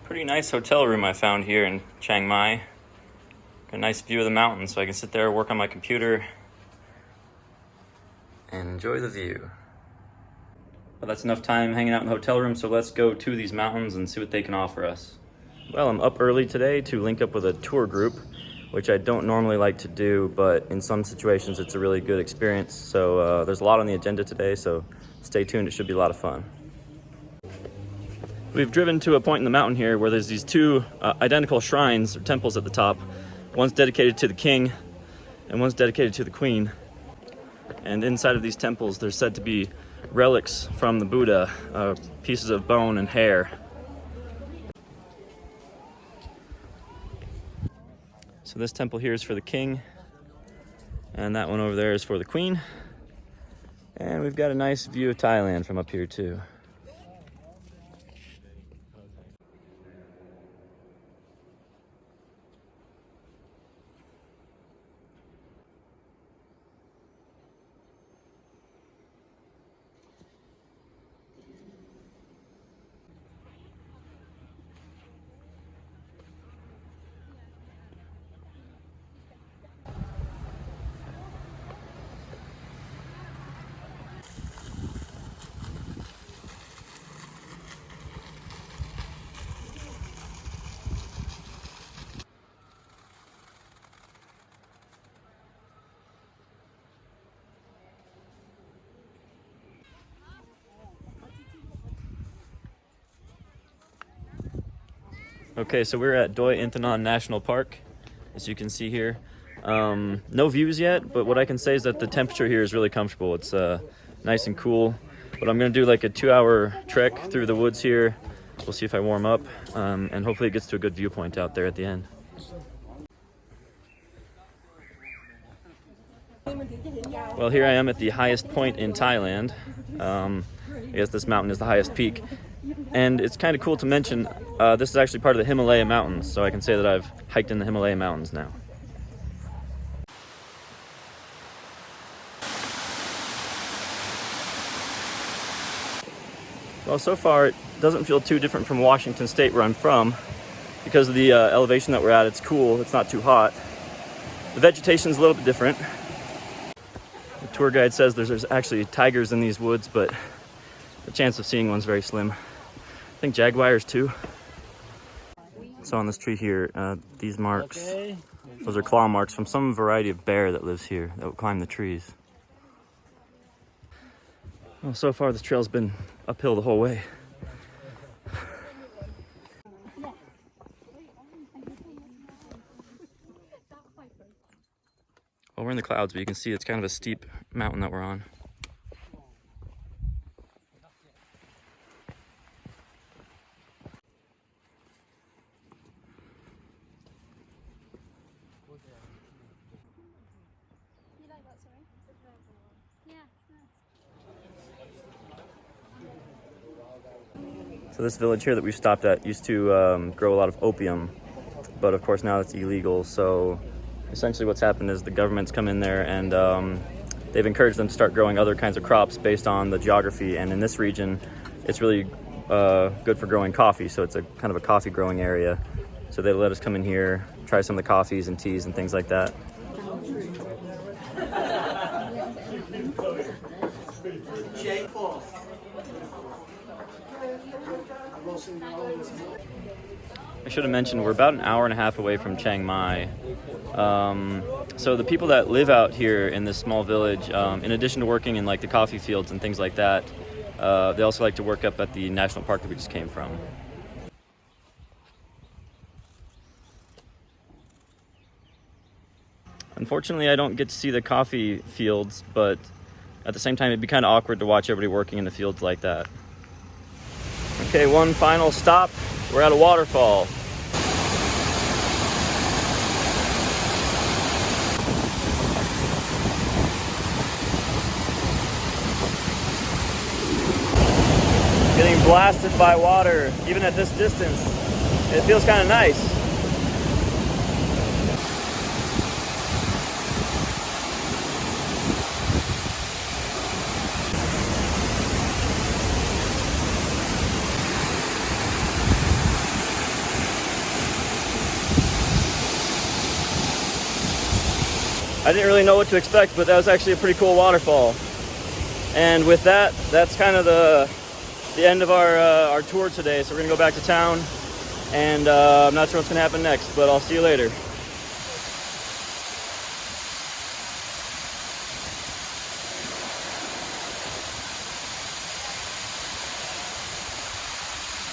Pretty nice hotel room I found here in Chiang Mai. Got a nice view of the mountains, so I can sit there, work on my computer, and enjoy the view. Well, that's enough time hanging out in the hotel room, so let's go to these mountains and see what they can offer us. Well, I'm up early today to link up with a tour group, which I don't normally like to do, but in some situations it's a really good experience. So there's a lot on the agenda today, so stay tuned, it should be a lot of fun. We've driven to a point in the mountain here where there's these two identical shrines or temples at the top. One's dedicated to the king and one's dedicated to the queen. And inside of these temples there's said to be relics from the Buddha, pieces of bone and hair. So this temple here is for the king, and that one over there is for the queen. And we've got a nice view of Thailand from up here too. Okay, so we're at Doi Inthanon National Park, as you can see here. No views yet, but what I can say is that the temperature here is really comfortable. It's nice and cool, but I'm gonna do like a 2-hour trek through the woods here. We'll see if I warm up, and hopefully it gets to a good viewpoint out there at the end. Well, here I am at the highest point in Thailand. I guess this mountain is the highest peak. And it's kind of cool to mention, this is actually part of the Himalaya Mountains, so I can say that I've hiked in the Himalaya Mountains now. Well, so far it doesn't feel too different from Washington State, where I'm from. Because of the elevation that we're at, it's cool, it's not too hot. The vegetation's a little bit different. The tour guide says there's actually tigers in these woods, but the chance of seeing one's very slim. I think jaguars too. So on this tree here, these marks, those are claw marks from some variety of bear that lives here, that will climb the trees. Well, so far this trail's been uphill the whole way. Well, we're in the clouds, but you can see it's kind of a steep mountain that we're on. So this village here that we've stopped at used to grow a lot of opium, but of course now it's illegal. So essentially what's happened is the government's come in there and they've encouraged them to start growing other kinds of crops based on the geography. And in this region, it's really good for growing coffee. So it's a kind of a coffee growing area. So they let us come in here, try some of the coffees and teas and things like that. I should have mentioned we're about an hour and a half away from Chiang Mai. So the people that live out here in this small village, in addition to working in like the coffee fields and things like that, they also like to work up at the national park that we just came from. Unfortunately, I don't get to see the coffee fields, but at the same time, it'd be kind of awkward to watch everybody working in the fields like that. Okay, one final stop. We're at a waterfall. Getting blasted by water, even at this distance. It feels kind of nice. I didn't really know what to expect, but that was actually a pretty cool waterfall. And with that, that's kind of the end of our tour today. So we're gonna go back to town, and I'm not sure what's gonna happen next, but I'll see you later.